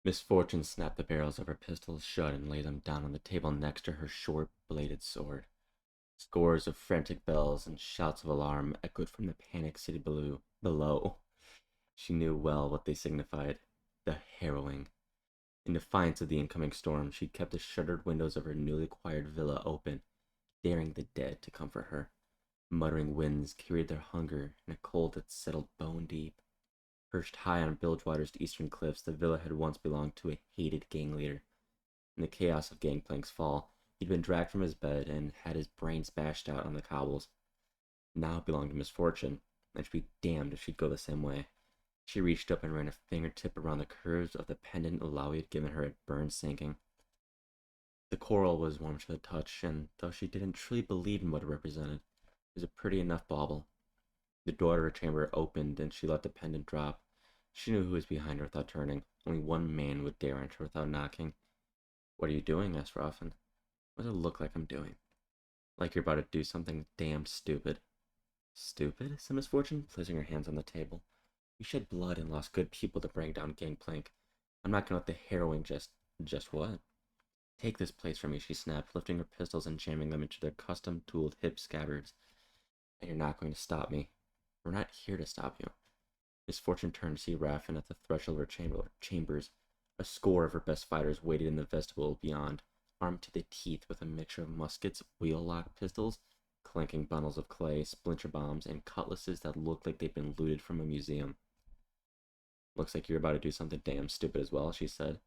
Misfortune snapped the barrels of her pistols shut and laid them down on the table next to her short-bladed sword. Scores of frantic bells and shouts of alarm echoed from the panicked city below. She knew well what they signified. The harrowing. In defiance of the incoming storm, she kept the shuttered windows of her newly acquired villa open, daring the dead to comfort her. Muttering winds carried their hunger in a cold that settled bone deep. Perched high on Bilgewater's eastern cliffs, the villa had once belonged to a hated gang leader. In the chaos of Gangplank's fall, he'd been dragged from his bed and had his brains bashed out on the cobbles. Now it belonged to Misfortune, and she'd be damned if she'd go the same way. She reached up and ran a fingertip around the curves of the pendant Alawi had given her at burn sinking. The coral was warm to the touch, and though she didn't truly believe in what it represented, it was a pretty enough bauble. The door to her chamber opened, and she let the pendant drop. She knew who was behind her without turning. Only one man would dare enter without knocking. "What are you doing?" asked Ruffin. "What does it look like I'm doing?" "Like you're about to do something damned stupid." "Stupid?" said Misfortune, placing her hands on the table. "We shed blood and lost good people to bring down Gangplank. I'm not gonna let the harrowing Just what?" "Take this place from me," she snapped, lifting her pistols and jamming them into their custom-tooled hip scabbards. "And you're not going to stop me. We're not here to stop you." Misfortune turned to see Raffin at the threshold of her chambers. A score of her best fighters waited in the vestibule beyond, armed to the teeth with a mixture of muskets, wheel-lock pistols, clanking bundles of clay, splinter bombs, and cutlasses that looked like they'd been looted from a museum. "Looks like you're about to do something damn stupid as well," she said.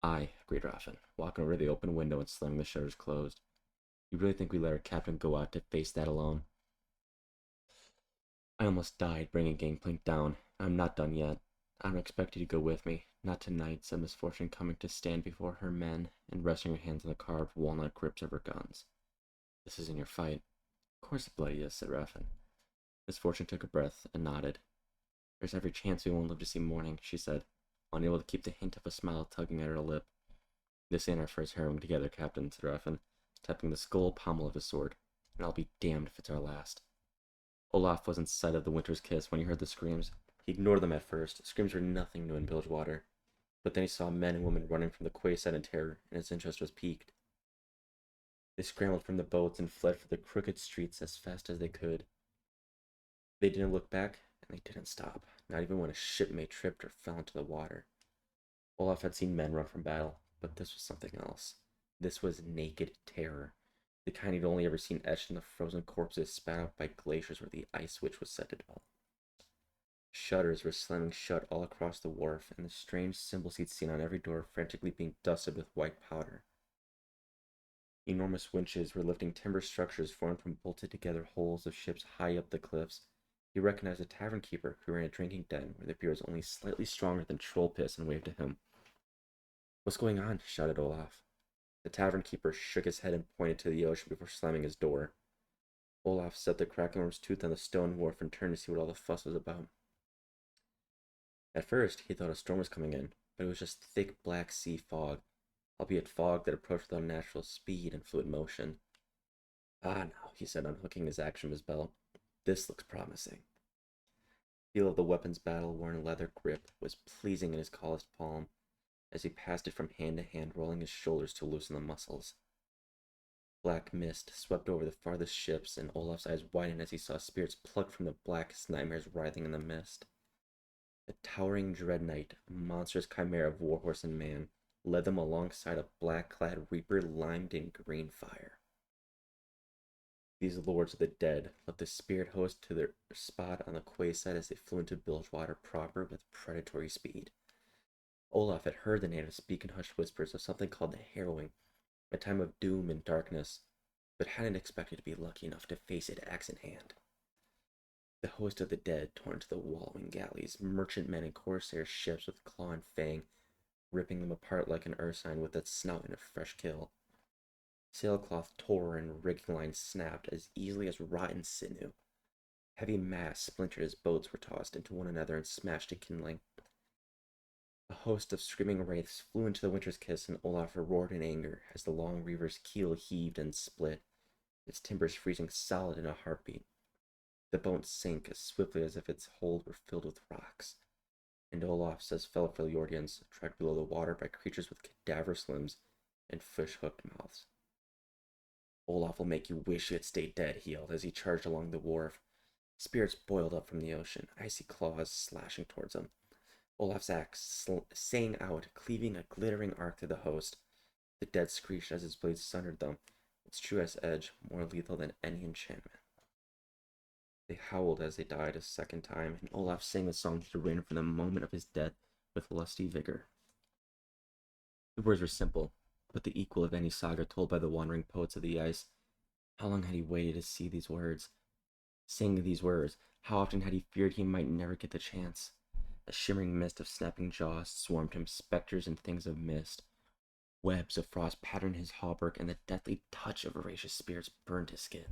"Aye," agreed Raffin, walking over to the open window and slamming the shutters closed. "You really think we let our captain go out to face that alone?" "I almost died bringing Gangplank down. I'm not done yet. I don't expect you to go with me. Not tonight," said Misfortune, coming to stand before her men and resting her hands on the carved walnut grips of her guns. "This isn't your fight." "Of course it bloody is," said Raffin. Misfortune took a breath and nodded. "There's every chance we won't live to see morning," she said, unable to keep the hint of a smile tugging at her lip. "This ain't our first harrowing together, Captain," said Raffin, tapping the skull pommel of his sword, "and I'll be damned if it's our last." Olaf was in sight of the Winter's Kiss when he heard the screams. He ignored them at first. Screams were nothing new in Bilgewater. But then he saw men and women running from the quayside in terror, and his interest was piqued. They scrambled from the boats and fled for the crooked streets as fast as they could. They didn't look back, and they didn't stop, not even when a shipmate tripped or fell into the water. Olaf had seen men run from battle, but this was something else. This was naked terror, the kind he'd only ever seen etched in the frozen corpses spat out by glaciers where the ice witch was said to dwell. Shutters were slamming shut all across the wharf, and the strange symbols he'd seen on every door frantically being dusted with white powder. Enormous winches were lifting timber structures formed from bolted-together hulls of ships high up the cliffs. He recognized a tavern keeper who ran a drinking den where the beer was only slightly stronger than troll piss and waved to him. "What's going on?" shouted Olaf. The tavern keeper shook his head and pointed to the ocean before slamming his door. Olaf set the cracking worm's tooth on the stone wharf and turned to see what all the fuss was about. At first, he thought a storm was coming in, but it was just thick black sea fog, albeit fog that approached with unnatural speed and fluid motion. "Ah, now," he said, unhooking his action from his belt. "This looks promising." The feel of the weapon's battle-worn leather grip was pleasing in his calloused palm as he passed it from hand to hand, rolling his shoulders to loosen the muscles. Black mist swept over the farthest ships, and Olaf's eyes widened as he saw spirits plucked from the blackest nightmares writhing in the mist. The towering dread knight, a monstrous chimera of warhorse and man, led them alongside a black-clad reaper limed in green fire. These lords of the dead left the spirit host to their spot on the quayside as they flew into Bilgewater proper with predatory speed. Olaf had heard the natives speak in hushed whispers of something called the Harrowing, a time of doom and darkness, but hadn't expected to be lucky enough to face it axe in hand. The host of the dead tore into the wallowing galleys, merchantmen and corsair ships with claw and fang, ripping them apart like an ursine with its snout in a fresh kill. Sailcloth tore and rigging lines snapped as easily as rotten sinew. Heavy masts splintered as boats were tossed into one another and smashed to kindling. A host of screaming wraiths flew into the Winter's Kiss, and Olaf roared in anger as the long reaver's keel heaved and split, its timbers freezing solid in a heartbeat. The boat sank as swiftly as if its hold were filled with rocks. and Olaf says fellow Fjordians dragged below the water by creatures with cadaverous limbs and fish-hooked mouths. Olaf will make you wish you had stayed dead, he yelled as he charged along the wharf. Spirits boiled up from the ocean, icy claws slashing towards him. Olaf's axe sang out, cleaving a glittering arc through the host. The dead screeched as his blades sundered them, its truest edge more lethal than any enchantment. They howled as they died a second time, and Olaf sang the song to Rin from the moment of his death with lusty vigor. The words were simple, but the equal of any saga told by the wandering poets of the ice. How long had he waited to see these words? Sing these words? How often had he feared he might never get the chance? A shimmering mist of snapping jaws swarmed him, specters and things of mist. Webs of frost patterned his hauberk, and the deathly touch of voracious spirits burned his skin.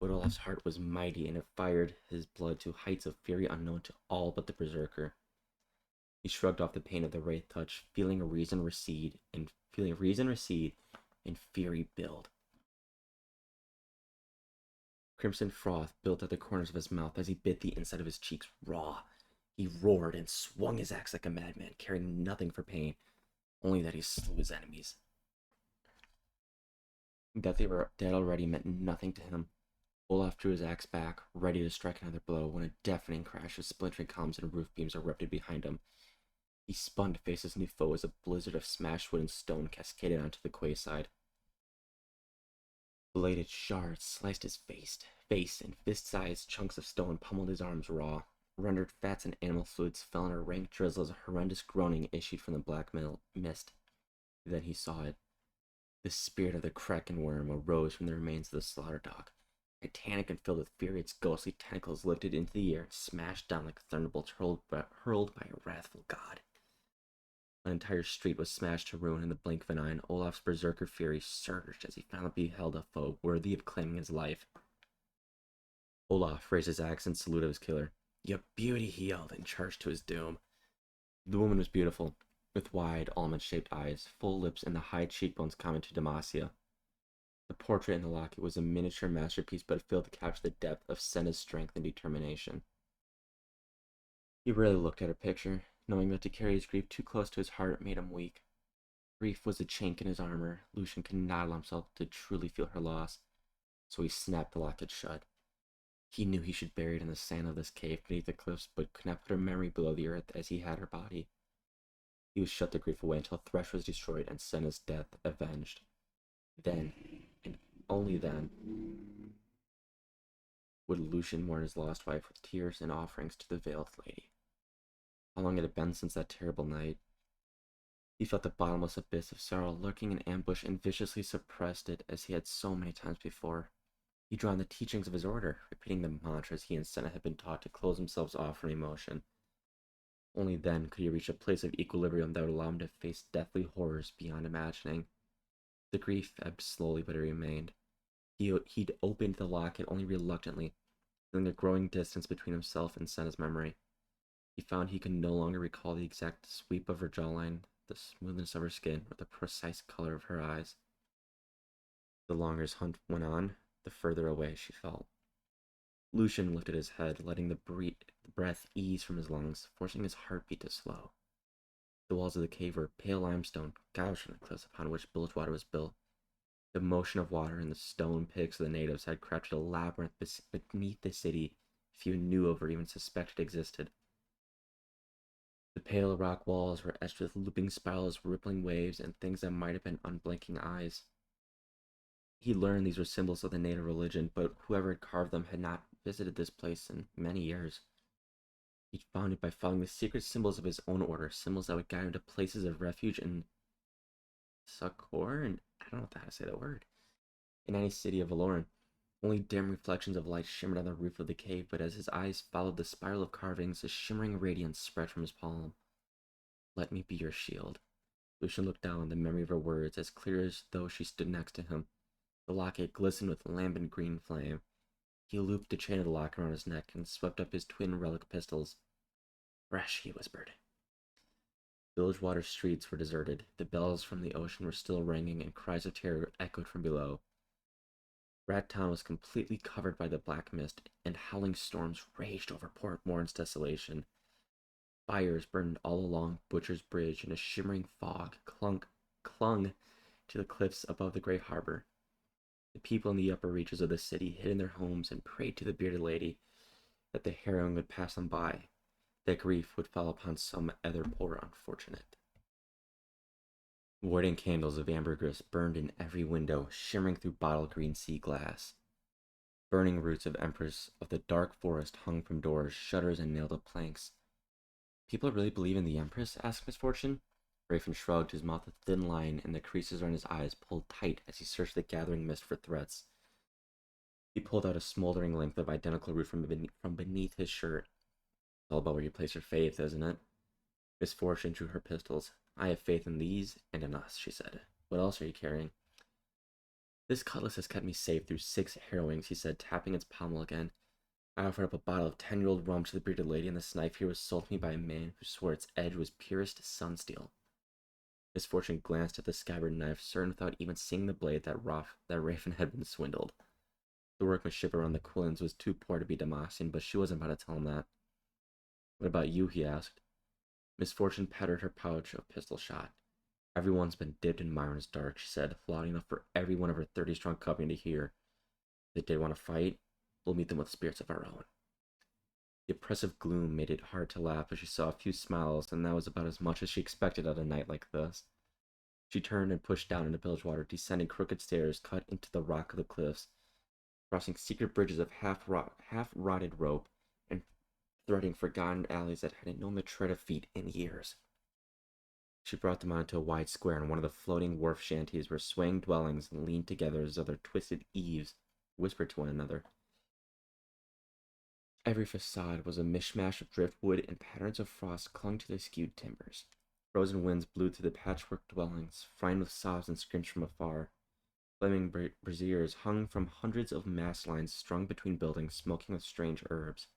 But Olaf's heart was mighty, and it fired his blood to heights of fury unknown to all but the berserker. He shrugged off the pain of the wraith touch, feeling reason recede and fury build. Crimson froth built at the corners of his mouth as he bit the inside of his cheeks raw. He roared and swung his axe like a madman, caring nothing for pain, only that he slew his enemies. That they were dead already meant nothing to him. Olaf drew his axe back, ready to strike another blow, when a deafening crash of splintering columns and roof beams erupted behind him. He spun to face his new foe as a blizzard of smashed wood and stone cascaded onto the quayside. Bladed shards sliced his face, and fist-sized chunks of stone pummeled his arms raw. Rendered fats and animal fluids fell in a rank drizzle as a horrendous groaning issued from the black mist. Then he saw it. The spirit of the kraken worm arose from the remains of the slaughter dog. Titanic and filled with fury, its ghostly tentacles lifted into the air and smashed down like thunderbolts hurled by a wrathful god. An entire street was smashed to ruin in the blink of an eye, and Olaf's berserker fury surged as he finally beheld a foe worthy of claiming his life. Olaf raised his axe in salute of his killer. "You beauty," he yelled, and charged to his doom. The woman was beautiful, with wide, almond-shaped eyes, full lips, and the high cheekbones common to Demacia. The portrait in the locket was a miniature masterpiece, but it failed to capture the depth of Senna's strength and determination. He rarely looked at her picture, knowing that to carry his grief too close to his heart made him weak. Grief was a chink in his armor. Lucian could not allow himself to truly feel her loss, so he snapped the locket shut. He knew he should bury it in the sand of this cave beneath the cliffs, but could not put her memory below the earth as he had her body. He would shut the grief away until Thresh was destroyed and Senna's death avenged. Then, and only then, would Lucian mourn his lost wife with tears and offerings to the veiled lady. How long it had been since that terrible night. He felt the bottomless abyss of sorrow lurking in ambush and viciously suppressed it as he had so many times before. He drew on the teachings of his order, repeating the mantras he and Senna had been taught to close themselves off from emotion. Only then could he reach a place of equilibrium that would allow him to face deathly horrors beyond imagining. The grief ebbed slowly, but it remained. He'd opened the locket only reluctantly, feeling a growing distance between himself and Senna's memory. He found he could no longer recall the exact sweep of her jawline, the smoothness of her skin, or the precise color of her eyes. The longer his hunt went on, the further away she felt. Lucian lifted his head, letting the breath ease from his lungs, forcing his heartbeat to slow. The walls of the cave were pale limestone, gouged from the cliffs upon which Bilgewater was built. The motion of water and the stone picks of the natives had crafted a labyrinth beneath the city few knew of or even suspected existed. The pale rock walls were etched with looping spirals, rippling waves, and things that might have been unblinking eyes. He learned these were symbols of the native religion, but whoever had carved them had not visited this place in many years. He found it by following the secret symbols of his own order, symbols that would guide him to places of refuge and succor, and I don't know how to say that word, in any city of Valoran. Only dim reflections of light shimmered on the roof of the cave, but as his eyes followed the spiral of carvings, a shimmering radiance spread from his palm. "Let me be your shield." Lucian looked down, the memory of her words as clear as though she stood next to him. The locket glistened with lambent green flame. He looped the chain of the locket around his neck and swept up his twin relic pistols. "Fresh," he whispered. Bilgewater's streets were deserted. The bells from the ocean were still ringing, and cries of terror echoed from below. Rat Town was completely covered by the black mist, and howling storms raged over Port Morn's desolation. Fires burned all along Butcher's Bridge, and a shimmering fog clung to the cliffs above the great harbor. The people in the upper reaches of the city hid in their homes and prayed to the bearded lady that the heroine would pass them by, that grief would fall upon some other poor unfortunate. Warding candles of ambergris burned in every window, shimmering through bottle green sea glass. Burning roots of empress of the dark forest hung from doors, shutters, and nailed up planks. People really believe in the empress? Asked Misfortune. Rafen shrugged, his mouth a thin line, and the creases around his eyes pulled tight as he searched the gathering mist for threats. He pulled out a smoldering length of identical root from beneath his shirt. It's all about where you place your faith, isn't it? Misfortune drew her pistols. I have faith in these and in us, she said. What else are you carrying? This cutlass has kept me safe through 6 harrowings, he said, tapping its pommel again. I offered up a bottle of 10-year-old rum to the bearded lady, and this knife here was sold to me by a man who swore its edge was purest sunsteel. Misfortune glanced at the scabbard knife, certain without even seeing the blade that Rafen had been swindled. The workmanship around the quillins was too poor to be Damaskian, but she wasn't about to tell him that. What about you? He asked. Misfortune patted her pouch of pistol shot. Everyone's been dipped in Myron's dark, she said, loud enough for every one of her 30-strong company to hear. If they did want to fight, we'll meet them with spirits of our own. The oppressive gloom made it hard to laugh as she saw a few smiles, and that was about as much as she expected at a night like this. She turned and pushed down into Bilgewater, descending crooked stairs cut into the rock of the cliffs, crossing secret bridges of half-rotted rope, and threading forgotten alleys that hadn't known the tread of feet in years. She brought them onto a wide square in one of the floating wharf shanties where swaying dwellings leaned together as though their twisted eaves whispered to one another. Every facade was a mishmash of driftwood, and patterns of frost clung to the skewed timbers. Frozen winds blew through the patchwork dwellings, frying with sobs and screams from afar. Flaming braziers hung from hundreds of mast lines strung between buildings, smoking with strange herbs.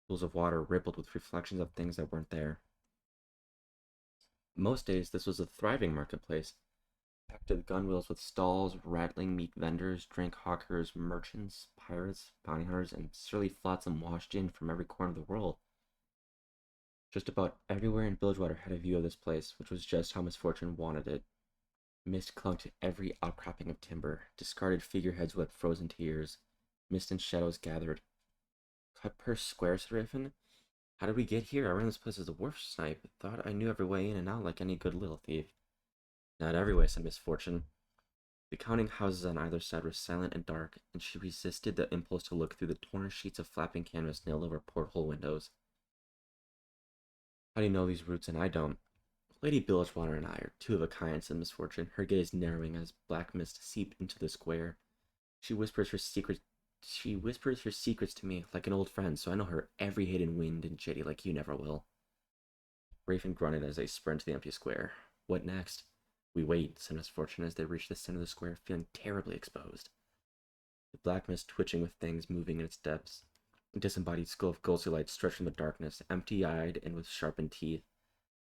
Pools of water rippled with reflections of things that weren't there. Most days, this was a thriving marketplace, packed to the gunwales with stalls, rattling meat vendors, drink hawkers, merchants, pirates, bounty hunters, and surly flotsam washed in from every corner of the world. Just about everywhere in Bilgewater had a view of this place, which was just how Misfortune wanted it. Mist clung to every outcropping of timber, discarded figureheads wept frozen tears. Mist and shadows gathered. Cut per square, said Rafen. How did we get here? I ran this place as a wolf snipe. Thought I knew every way in and out like any good little thief. Not every way, said Misfortune. The counting houses on either side were silent and dark, and she resisted the impulse to look through the torn sheets of flapping canvas nailed over porthole windows. How do you know these routes and I don't? Lady Bilgewater and I are two of a kind, said Misfortune, her gaze narrowing as black mist seeped into the square. She whispers her secrets to me like an old friend, so I know her every hidden wind and jetty like you never will. Rafen grunted as they sprinted to the empty square. What next? We wait, said Misfortune as they reached the center of the square, feeling terribly exposed. The black mist twitching with things moving in its depths. A disembodied skull of ghostly light stretched from the darkness, empty-eyed and with sharpened teeth.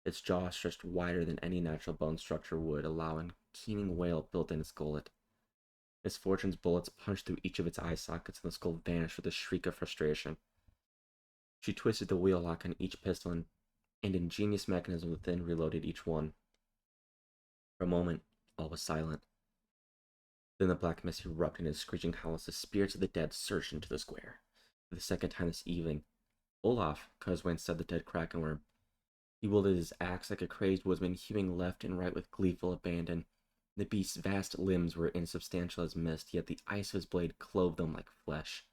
Its jaw stretched wider than any natural bone structure would allow, and keening wail built in its gullet. Misfortune's bullets punched through each of its eye sockets, and the skull vanished with a shriek of frustration. She twisted the wheel lock on each pistol, and ingenious mechanism within reloaded each one. For a moment, all was silent. Then the black mist erupted in a screeching howl as the spirits of the dead surged into the square. For the second time this evening, Olaf, Coswain said the dead krakenworm. He wielded his axe like a crazed woodsman, hewing left and right with gleeful abandon. The beast's vast limbs were insubstantial as mist, yet the ice of his blade clove them like flesh.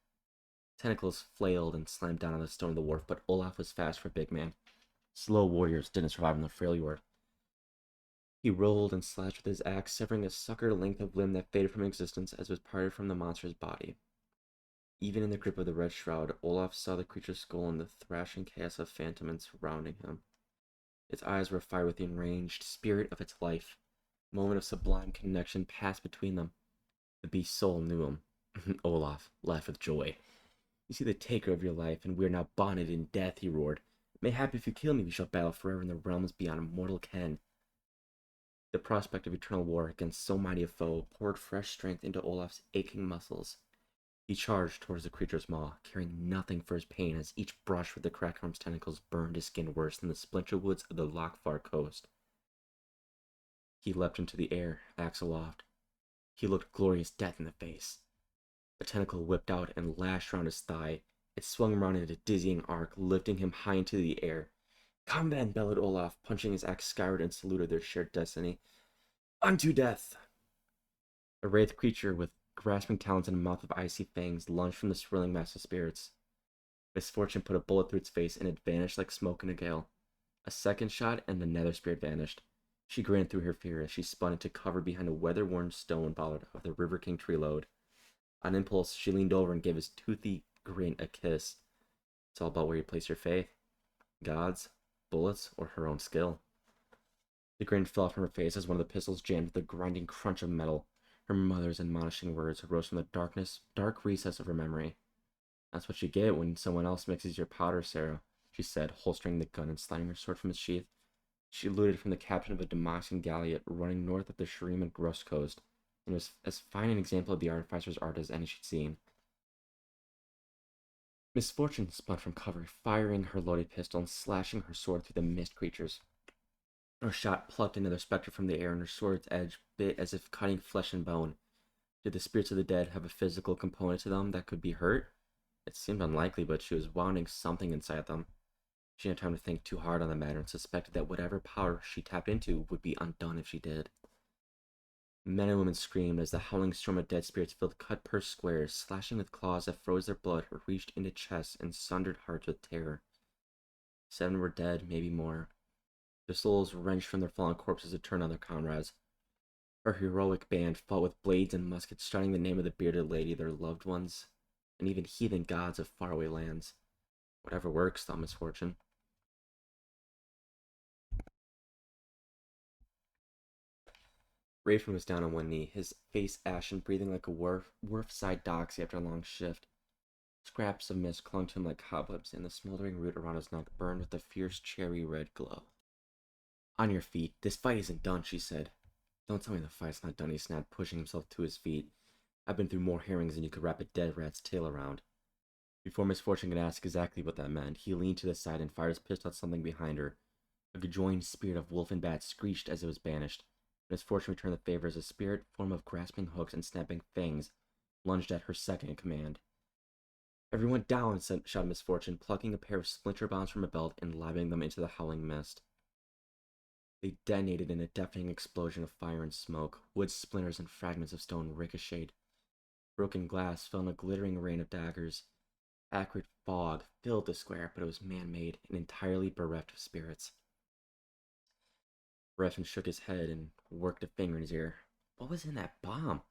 Tentacles flailed and slammed down on the stone of the wharf, but Olaf was fast for a big man. Slow warriors didn't survive on the frail yard. He rolled and slashed with his axe, severing a sucker length of limb that faded from existence as it was parted from the monster's body. Even in the grip of the red shroud, Olaf saw the creature's skull in the thrashing chaos of phantom surrounding him. Its eyes were afire with the enraged spirit of its life. A moment of sublime connection passed between them. The beast's soul knew him. Olaf laughed with joy. You see the taker of your life, and we are now bonded in death, he roared. Mayhap if you kill me, we shall battle forever in the realms beyond mortal ken. The prospect of eternal war against so mighty a foe poured fresh strength into Olaf's aching muscles. He charged towards the creature's maw, caring nothing for his pain as each brush with the cracked arm's tentacles burned his skin worse than the splinter woods of the Lockfar coast. He leapt into the air, axe aloft. He looked glorious death in the face. The tentacle whipped out and lashed around his thigh. It swung around in a dizzying arc, lifting him high into the air. "Come then," bellowed Olaf, punching his axe skyward in salute of their shared destiny. "Unto death!" A wraith creature with grasping talons and a mouth of icy fangs lunged from the swirling mass of spirits. Misfortune put a bullet through its face and it vanished like smoke in a gale. A second shot and the nether spirit vanished. She grinned through her fear as she spun into cover behind a weather-worn stone bollard of the River King tree lode. On impulse, she leaned over and gave his toothy grin a kiss. It's all about where you place your faith. God's, bullets, or her own skill. The grin fell from her face as one of the pistols jammed with a grinding crunch of metal. Her mother's admonishing words arose from the dark recess of her memory. "That's what you get when someone else mixes your powder, Sarah," she said, holstering the gun and sliding her sword from its sheath. She eluded from the captain of a Damascene galliot running north of the Shrim and Gross coast, and was as fine an example of the artificer's art as any she'd seen. Misfortune spun from cover, firing her loaded pistol and slashing her sword through the mist creatures. Her shot plucked another spectre from the air, and her sword's edge bit as if cutting flesh and bone. Did the spirits of the dead have a physical component to them that could be hurt? It seemed unlikely, but she was wounding something inside them. She didn't have time to think too hard on the matter and suspected that whatever power she tapped into would be undone if she did. Men and women screamed as the howling storm of dead spirits filled cut-pursed squares, slashing with claws that froze their blood or reached into chests and sundered hearts with terror. 7 were dead, maybe more. Their souls wrenched from their fallen corpses to turn on their comrades. Our heroic band fought with blades and muskets, shouting the name of the bearded lady, their loved ones, and even heathen gods of faraway lands. Whatever works, thought Misfortune. Rafen was down on one knee, his face ashen, breathing like a wharf-side doxy after a long shift. Scraps of mist clung to him like cobwebs, and the smoldering root around his neck burned with a fierce cherry-red glow. "On your feet. This fight isn't done," she said. "Don't tell me the fight's not done," he snapped, pushing himself to his feet. "I've been through more herrings than you could wrap a dead rat's tail around." Before Misfortune could ask exactly what that meant, he leaned to the side and fired his pistol at something behind her. A conjoined spirit of wolf and bat screeched as it was banished. Misfortune returned the favor as a spirit form of grasping hooks and snapping fangs lunged at her second in command. "Everyone down!" shouted Misfortune, plucking a pair of splinter bombs from a belt and lobbing them into the howling mist. They detonated in a deafening explosion of fire and smoke. Wood splinters and fragments of stone ricocheted. Broken glass fell in a glittering rain of daggers. Acrid fog filled the square, but it was man-made and entirely bereft of spirits. Refn shook his head and worked a finger in his ear. "What was in that bomb?"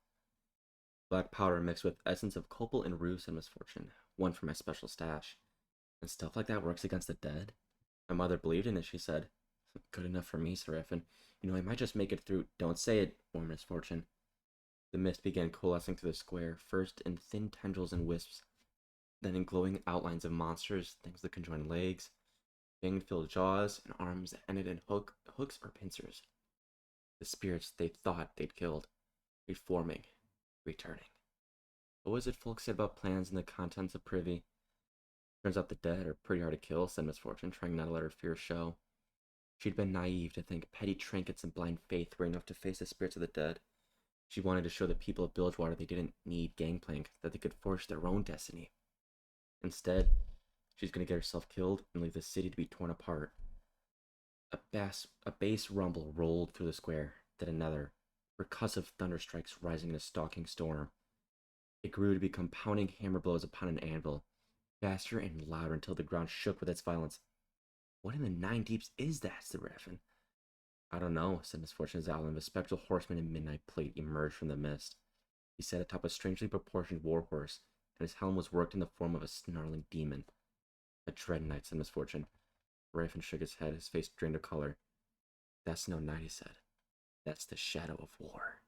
"Black powder mixed with essence of copal and rue," said Misfortune. "One for my special stash." "And stuff like that works against the dead?" "My mother believed in it," she said. "Good enough for me," said Refn. "You know, I might just make it through." "Don't say it," warned Misfortune. The mist began coalescing through the square, first in thin tendrils and wisps, then in glowing outlines of monsters, things that conjoined legs, fang-filled jaws, and arms that ended in hooks or pincers. The spirits they thought they'd killed, reforming, returning. What was it folks said about plans and the contents of privy? "Turns out the dead are pretty hard to kill," said Misfortune, trying not to let her fear show. She'd been naive to think petty trinkets and blind faith were enough to face the spirits of the dead. She wanted to show the people of Bilgewater they didn't need gangplank, that they could forge their own destiny. Instead, she's going to get herself killed and leave the city to be torn apart. A bass rumble rolled through the square, then another, percussive thunderstrikes rising in a stalking storm. It grew to become pounding hammer blows upon an anvil, faster and louder until the ground shook with its violence. "What in the 9 deeps is that?" said Raffin. "I don't know," said Misfortune's owl, and a spectral horseman in midnight plate emerged from the mist. He sat atop a strangely proportioned warhorse, and his helm was worked in the form of a snarling demon. "A dread knight," said Misfortune. Raffin shook his head, his face drained of color. "That's no knight," he said. "That's the shadow of war."